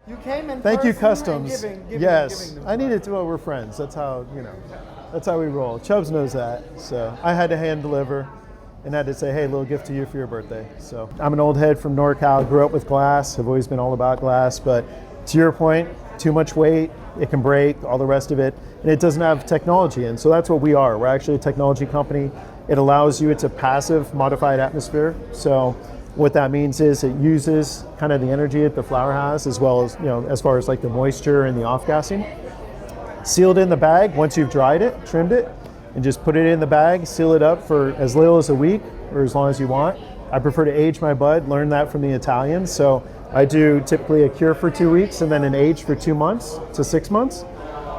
You came in. Thank you, person Customs. and giving Yes, them I needed to. Well, we're friends. That's how That's how we roll. Chubbs knows that. So I had to hand deliver, and had to say, hey, little gift to you for your birthday. So I'm an old head from NorCal. Grew up with glass. I've always been all about glass. But to your point, too much weight, it can break. All the rest of it, and it doesn't have technology. And so that's what we are. We're actually a technology company. It allows you. It's a passive modified atmosphere. So what that means is it uses kind of the energy that the flower has, as well as, as far as like the moisture and the off-gassing. Sealed in the bag once you've dried it, trimmed it, and just put it in the bag, seal it up for as little as a week or as long as you want. I prefer to age my bud, learned that from the Italians. So I do typically a cure for 2 weeks and then an age for 2 months to 6 months.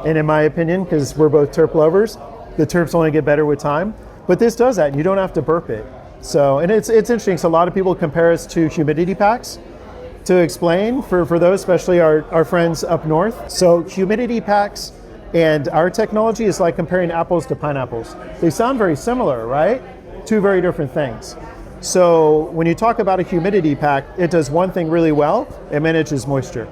And in my opinion, because we're both terp lovers, the terps only get better with time. But this does that, and you don't have to burp it. So, and it's interesting. So a lot of people compare us to humidity packs. To explain for those, especially our friends up north. So humidity packs and our technology is like comparing apples to pineapples. They sound very similar, right? Two very different things. So when you talk about a humidity pack, it does one thing really well. It manages moisture.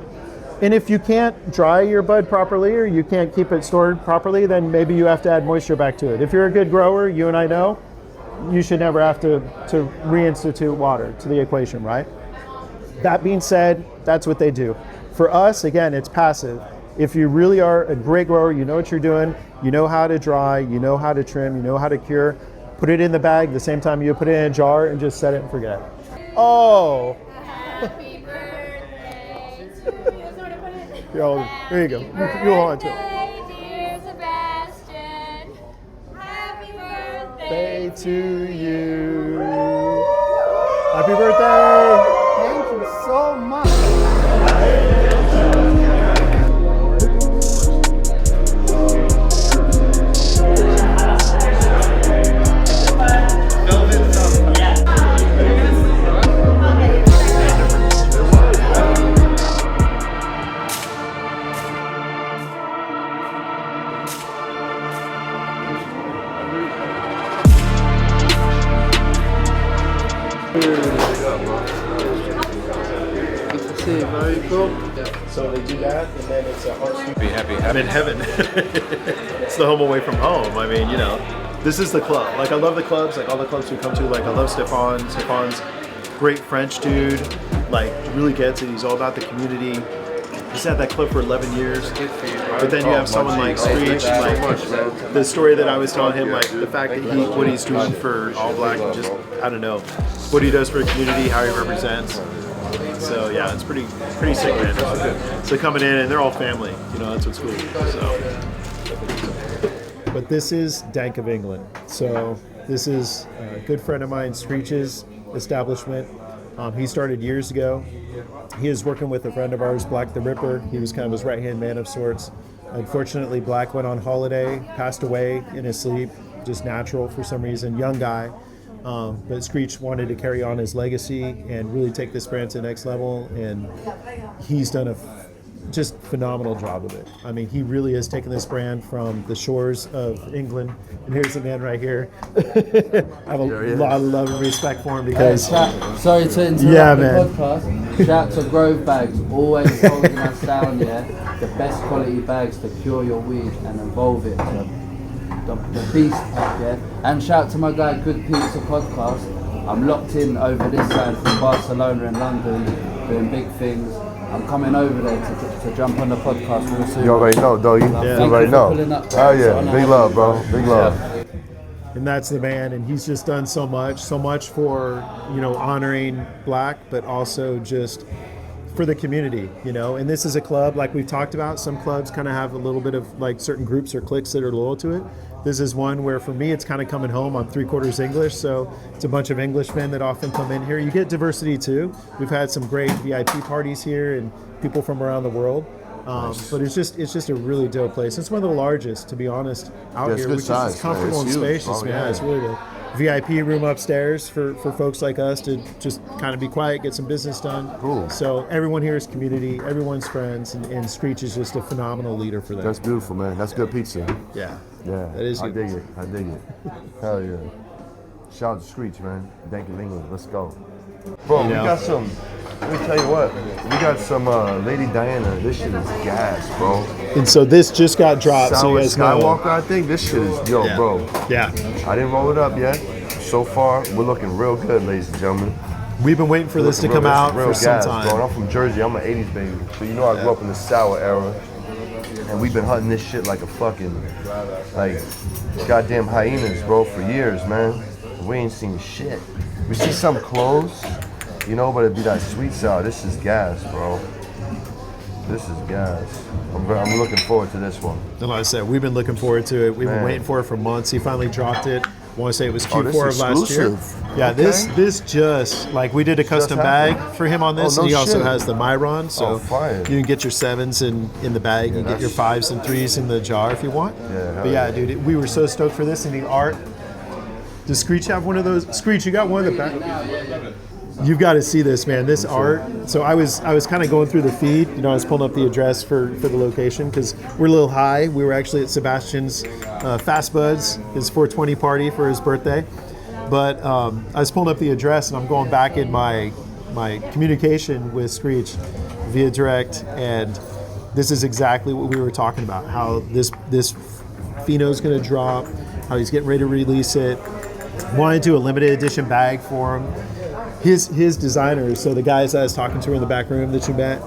And if you can't dry your bud properly or you can't keep it stored properly, then maybe you have to add moisture back to it. If you're a good grower, you and I know, you should never have to reinstitute water to the equation, right? That being said, that's what they do. For us, again, it's passive. If you really are a great grower, you know what you're doing, you know how to dry, you know how to trim, you know how to cure, put it in the bag the same time you put it in a jar and just set it and forget. Oh! Happy birthday to you. Yo, there you go. You hold on to it. Dear Sebastian. Happy birthday Birthday to you. Happy birthday! Thank you so much. Very cool. So they do that, and then it's a heart. Be happy. I'm in heaven. It's the home away from home. I mean, this is the club. Like, I love the clubs, like all the clubs we come to. Like, I love Stefan. Stefan's great French dude. Like, really gets it. He's all about the community. He's had that club for 11 years. But then you have someone like Screech, like the story that I was telling him, like the fact that what he's doing for All Black, and just, I don't know, what he does for the community, how he represents. So yeah, it's pretty sick, man. So coming in, and they're all family. That's what's cool. So, but this is Dank of England. So this is a good friend of mine, Screech's establishment. He started years ago. He is working with a friend of ours, Black the Ripper. He was kind of his right-hand man of sorts. Unfortunately, Black went on holiday, passed away in his sleep, just natural for some reason, young guy. But Screech wanted to carry on his legacy and really take this brand to the next level, and he's done a just phenomenal job of it. I mean, he really has taken this brand from the shores of England, and here's the man right here. I have a lot of love and respect for him because... Sorry to interrupt the podcast. Shout to GroveBags, always holding us down, the best quality bags to cure your weed and evolve it to the beast pack, And shout to my guy GoodPizzza Podcast. I'm locked in over this side from Barcelona and London, doing big things. I'm coming over there to jump on the podcast real soon. You already know, though. You already know. Oh yeah, big love, bro. Big love. And that's the man, and he's just done so much for honoring Black, but also just for the community, And this is a club, like we've talked about. Some clubs kind of have a little bit of like certain groups or cliques that are loyal to it. This is one where for me it's kind of coming home. I'm 3/4 English, so it's a bunch of Englishmen that often come in here. You get diversity too. We've had some great VIP parties here and people from around the world. But it's just a really dope place. It's one of the largest, to be honest, out here, which is comfortable and spacious, man. It's really the VIP room upstairs for folks like us to just kind of be quiet, get some business done. Cool. So everyone here is community, everyone's friends, and Screech is just a phenomenal leader for that. That's beautiful, man. That's good pizza. Yeah. Yeah. That is good. I dig it. Hell yeah. Shout out to Screech, man. Dank of England. Let's go. Bro, we got some Let me tell you what, we got some Lady Diana. This shit is gas, bro. And so this just got dropped, so you guys know. Skywalker, I think this shit is, bro. Yeah. I didn't roll it up yet. So far, we're looking real good, ladies and gentlemen. We've been waiting for this to come out for some time. Bro. I'm from Jersey. I'm an 80s baby. So you know I grew up in the sour era. And we've been hunting this shit like a fucking, like, goddamn hyenas, bro, for years, man. We ain't seen shit. We see some close, but it'd be that sweet sour. This is gas, bro. This is gas. I'm looking forward to this one. And like I said, we've been looking forward to it. We've been waiting for it for months. He finally dropped it. I want to say it was Q4 of last year. Yeah, okay. this just, like, we did a custom bag for him on this, and he also has the Myron, so you can get your 7s in the bag, you can get your 5s and 3s in the jar if you want. But yeah, dude, we were so stoked for this, and the art. Does Screech have one of those? Screech, you got one of the back? You've got to see this, man. This art. So I was kind of going through the feed. I was pulling up the address for the location because we're a little high. We were actually at Sebastian's Fast Buds, his 420 party for his birthday. But I was pulling up the address, and I'm going back in my communication with Screech via direct, and this is exactly what we were talking about. How this pheno's going to drop. How he's getting ready to release it. Wanted to do a limited edition bag for him. His designers, so the guys I was talking to in the back room that you met,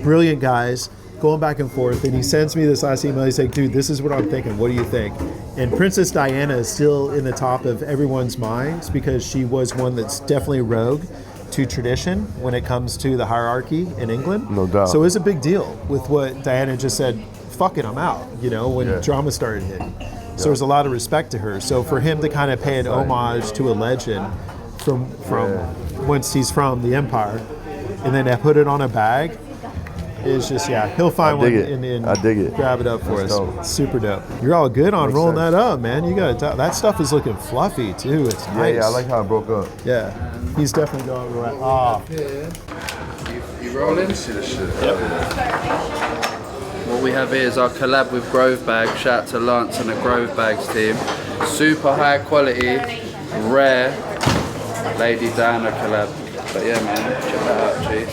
brilliant guys, going back and forth, and he sends me this last email. He's like, dude, this is what I'm thinking. What do you think? And Princess Diana is still in the top of everyone's minds because she was one that's definitely rogue to tradition when it comes to the hierarchy in England. No doubt. So it was a big deal with what Diana just said, fuck it, I'm out, when drama started hitting. So there's a lot of respect to her. So for him to kind of pay an homage to a legend from whence he's from, the Empire, and then to put it on a bag is just, he'll find one and I dig it. Grab it up for us. Dope. Super dope. You're all good on rolling that up, man. You got that stuff is looking fluffy too. It's nice. Yeah, I like how it broke up. Yeah, he's definitely going right. You rolling? See this shit. Yep. What we have here is our collab with GroveBags. Shout out to Lance and the GroveBags team. Super high quality, rare Lady Diana collab. But yeah, man, check that out, G.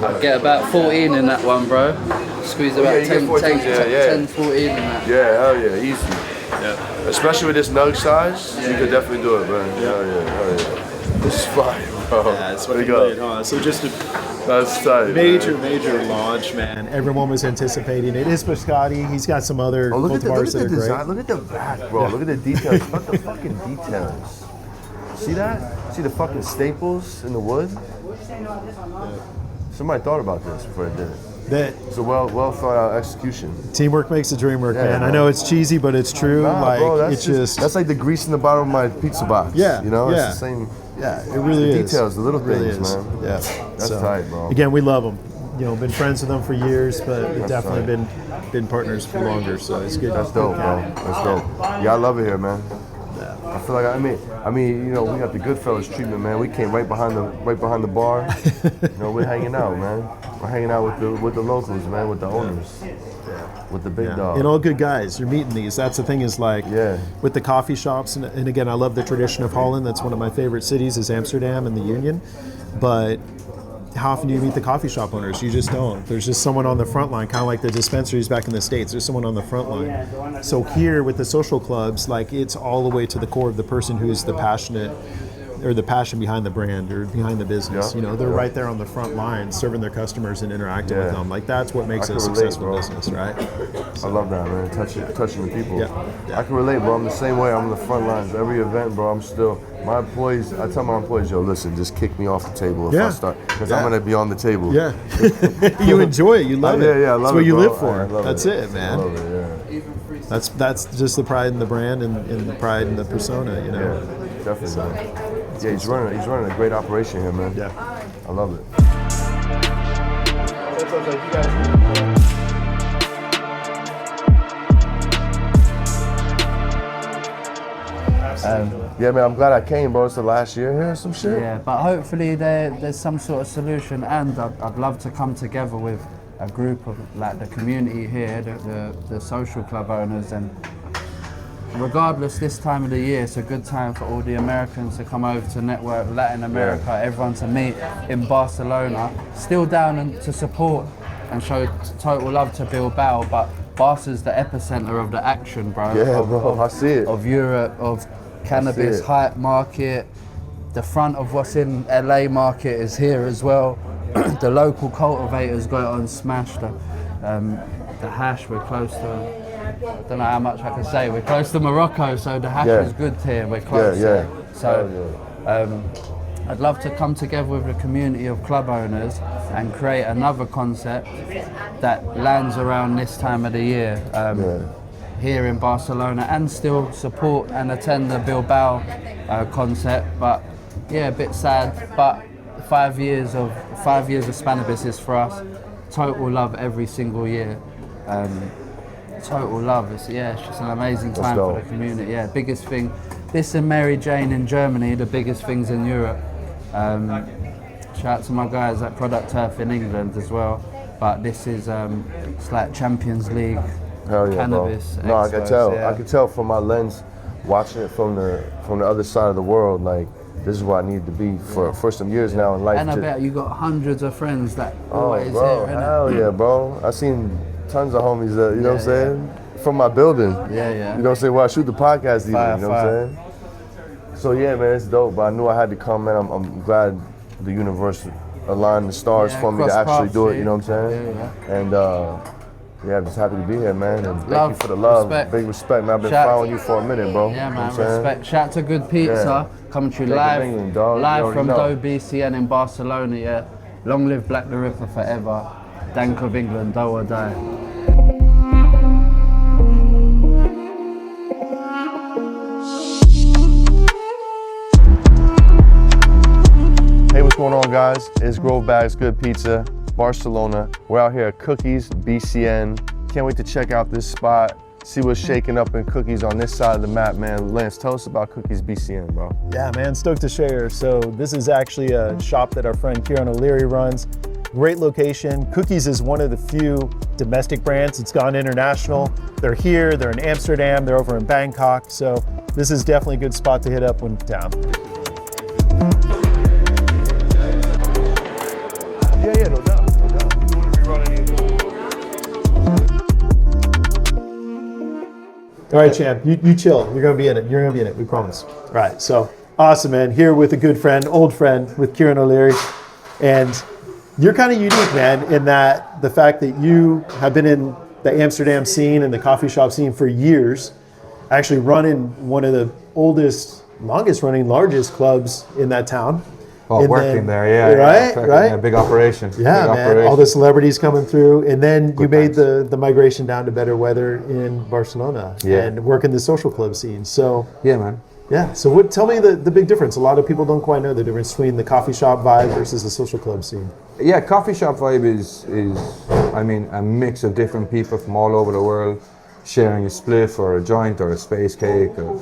I get about 14 in that one, bro. Squeeze about 10, 14 in that. Yeah, hell yeah, easy. Yeah. Especially with this nug size, you could definitely do it, man. Hell yeah. This is fire, bro. Yeah, it's what lit, huh? So just that's tight, major launch, man. Everyone was anticipating it. It's Biscotti. He's got some other cultivars that are design. great. Look at the back, bro. Look at the details. Look at the fucking details. See that? See the fucking staples in the wood? Somebody thought about this before they did it. It's a well thought out execution. Teamwork makes the dream work, man. I know it's cheesy, but it's true. Bro, that's like the grease in the bottom of my pizza box. Yeah, it's the same. Yeah, it really is. Details, the little things, man. Yeah, that's tight, bro. Again, we love them. Been friends with them for years, but we've definitely been partners for longer. So it's good. That's dope, bro. That's dope. Yeah, I love it here, man. I feel like I mean, we got the Goodfellas treatment, man. We came right behind the bar. We're hanging out, man. We're hanging out with the locals, man, with the owners, with the big dog. And all good guys. You're meeting these. That's the thing is with the coffee shops, and again, I love the tradition of Holland. That's one of my favorite cities is Amsterdam and the Union, but how often do you meet the coffee shop owners? You just don't. There's just someone on the front line, kind of like the dispensaries back in the States. There's someone on the front line. So here with the social clubs, it's all the way to the core of the person who's the passionate or the passion behind the brand or behind the business. They're right there on the front line serving their customers and interacting with them. That's what makes it a successful business, right? So. I love that, man. Touching the people. Yeah. I can relate, bro. I'm the same way. I'm on the front lines. Every event, bro, my employees, I tell my employees, yo, listen, just kick me off the table if I start, because I'm going to be on the table. Yeah. You enjoy it. You love it. Yeah, I love That's it, what you bro. live for. That's it, man. I love it, yeah. That's just the pride in the brand and the pride in the persona, Yeah, definitely, man. Yeah, he's running a great operation here, man. Yeah. I love it. Yeah, man, I'm glad I came, bro. It's the last year here or some shit. Yeah, but hopefully there's some sort of solution, and I'd love to come together with a group of the community here, the social club owners, and regardless, this time of the year, it's a good time for all the Americans to come over to network, Latin America, everyone to meet in Barcelona. Still down and to support and show total love to Bilbao, but Barca's the epicenter of the action, bro. Yeah, bro, I see it. Of Europe, of cannabis hype market. The front of what's in LA market is here as well. The local cultivators got it on smash. The hash, we're close to, I don't know how much I can say, we're close to Morocco, so the hash is good here, we're close. So I'd love to come together with the community of club owners and create another concept that lands around this time of the year here in Barcelona, and still support and attend the Bilbao concept. But yeah, a bit sad, but 5 years of Spannabis is for us total love every single year. Total love. It's just an amazing time for the community. Yeah, biggest thing. This and Mary Jane in Germany, the biggest things in Europe. Shout out to my guys at Product Turf in England as well. But this is it's like Champions League. Hell yeah, cannabis. Bro. No, I can tell. Yeah. I can tell from my lens, watching it from the other side of the world. Like, this is where I need to be for some years now in life. And I bet you got hundreds of friends that always bro, here. Hell yeah, bro. I seen tons of homies that, you know what I'm saying? From my building. Yeah. You know what I'm saying? Where I shoot the podcast even, you know what I'm saying? So yeah, man, it's dope. But I knew I had to come, man. I'm glad the universe aligned the stars for me to actually do it, you know what I'm saying? And I'm just happy to be here, man. And thank you for the love. Respect. Big respect, man. I've been following you for a minute, bro. Yeah, you know man, what I'm saying? respect. Shout out to Good Pizza, coming to you live, England, dog. live from know. Doe BCN in Barcelona, yeah. Long live Black the Ripper forever. Dank of England, Doe or die. Hey, what's going on, guys? It's GroveBags, Good Pizza, Barcelona. We're out here at Cookies BCN. Can't wait to check out this spot, see what's shaking up in Cookies on this side of the map, man. Lance, tell us about Cookies BCN, bro. Yeah, man, stoked to share. So this is actually a shop that our friend Kieran O'Leary runs. Great location. Cookies is one of the few domestic brands. It's gone international. They're here, they're in Amsterdam, they're over in Bangkok. So this is definitely a good spot to hit up when in town. Yeah, no doubt. You wouldn't be running either. All right, champ, you chill. You're gonna be in it. You're gonna be in it. We promise. All right, so awesome, man. Here with a good friend, old friend, with Kieran O'Leary, and you're kind of unique, man, in that the fact that you have been in the Amsterdam scene and the coffee shop scene for years, actually running one of the longest running, largest clubs in that town. Oh, working there, yeah. Right. Yeah, big operation. Yeah, big man. operation. All the celebrities coming through, and then you Good made times. the migration down to better weather in Barcelona and working the social club scene. So Yeah, man. yeah. So tell me the big difference. A lot of people don't quite know the difference between the coffee shop vibe versus the social club scene. Yeah, coffee shop vibe is I mean, a mix of different people from all over the world sharing a spliff or a joint or a space cake, or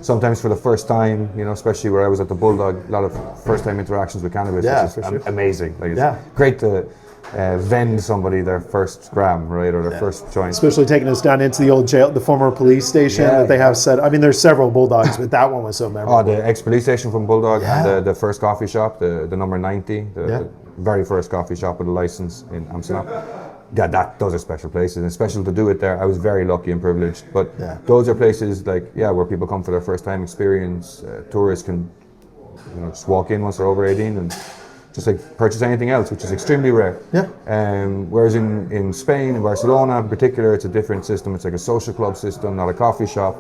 sometimes for the first time, you know, especially where I was at the Bulldog, a lot of first time interactions with cannabis, Yeah, which is for sure. amazing. Like, it's great to vend somebody their first gram, right, or their first joint. Especially taking us down into the old jail, the former police station that they have set. I mean, there's several Bulldogs, but that one was so memorable. Oh, the ex-police station from Bulldog, and the first coffee shop, the number 90, the very first coffee shop with a license in Amsterdam. Yeah, those are special places, and special to do it there. I was very lucky and privileged, but those are places like, where people come for their first time experience. Tourists can, you know, just walk in once they're over 18 and just like purchase anything else, which is extremely rare. Yeah. Whereas in Spain, in Barcelona in particular, it's a different system. It's like a social club system, not a coffee shop.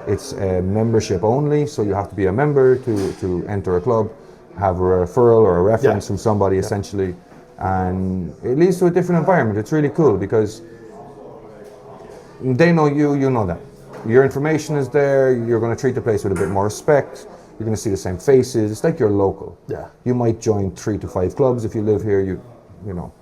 It's membership only, so you have to be a member to enter a club, have a referral or a reference from somebody essentially, and it leads to a different environment. It's really cool because they know you know them. Your information is there, you're going to treat the place with a bit more respect. You're going to see the same faces. It's like you're local. Yeah. You might join 3 to 5 clubs if you live here. You know,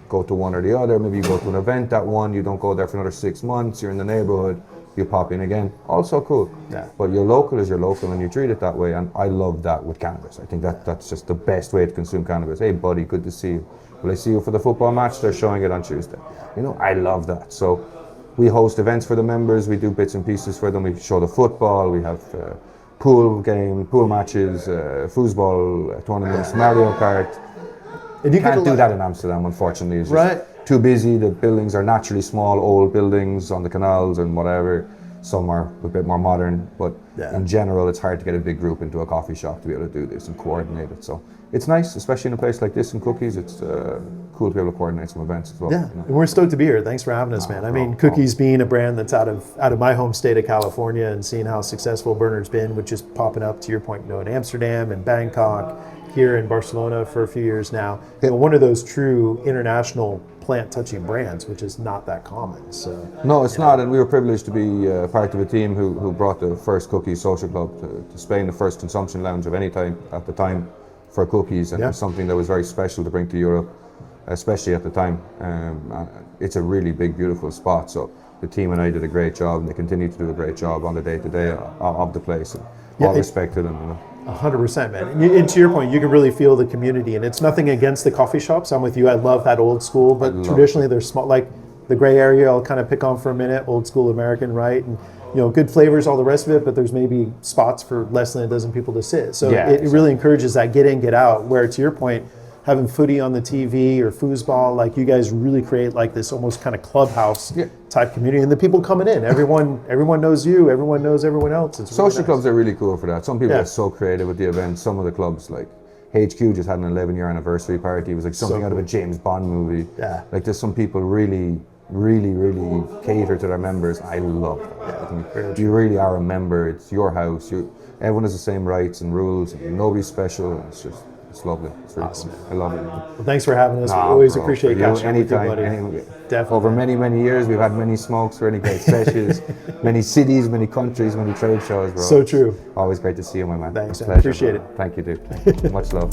go to one or the other. Maybe you go to an event at one. You don't go there for another 6 months. You're in the neighborhood. You pop in again. Also cool. Yeah. But your local is your local, and you treat it that way. And I love that with cannabis. I think that's just the best way to consume cannabis. Hey, buddy, good to see you. Will I see you for the football match? They're showing it on Tuesday. You know, I love that. So we host events for the members. We do bits and pieces for them. We show the football. We have pool matches, foosball tournaments, Mario Kart. And you Can't do that in Amsterdam, unfortunately. It's just too busy. The buildings are naturally small, old buildings on the canals and whatever. Some are a bit more modern, but in general, it's hard to get a big group into a coffee shop to be able to do this and coordinate it. So it's nice, especially in a place like this in Cookies. It's cool to be able to coordinate some events as well. Yeah, and we're stoked to be here. Thanks for having us, man. I mean, Cookies being a brand that's out of my home state of California, and seeing how successful Bernard's been, which is popping up, to your point, in Amsterdam and Bangkok, here in Barcelona for a few years now. One of those true international plant-touching brands, which is not that common. So no, it's not, and we were privileged to be part of a team who brought the first Cookies social club to Spain, the first consumption lounge of any time at the time for cookies, and it was something that was very special to bring to Europe, especially at the time. It's a really big, beautiful spot, so the team and I did a great job, and they continue to do a great job on the day-to-day of the place, and all respect to them. 100%, man. And to your point, you can really feel the community, and it's nothing against the coffee shops. I'm with you. I love that old school, but traditionally they're small, like the gray area I'll kind of pick on for a minute, old school American, right? And good flavors, all the rest of it, but there's maybe spots for less than a dozen people to sit. So it really encourages that get in, get out, where to your point, having footy on the TV or foosball, like you guys really create like this almost kind of clubhouse type community, and the people coming in, everyone knows you, everyone knows everyone else. It's social clubs are really cool for that. Some people are so creative with the events. Some of the clubs, like HQ, just had an 11-year anniversary party. It was like something out of a James Bond movie. Like there's some people really cater to their members. I love that. I think you really are a member. It's your house. Everyone has the same rights and rules, and nobody's special. It's lovely. It's really awesome. Cool. I love it. Well, thanks for having us. We always appreciate catching up with you, buddy. Definitely. Over many years, we've had many smokes, really great sessions, many cities, many countries, many trade shows, bro. So true. Always great to see you, my man. Thanks, man. Appreciate it. Thank you, dude. Much love.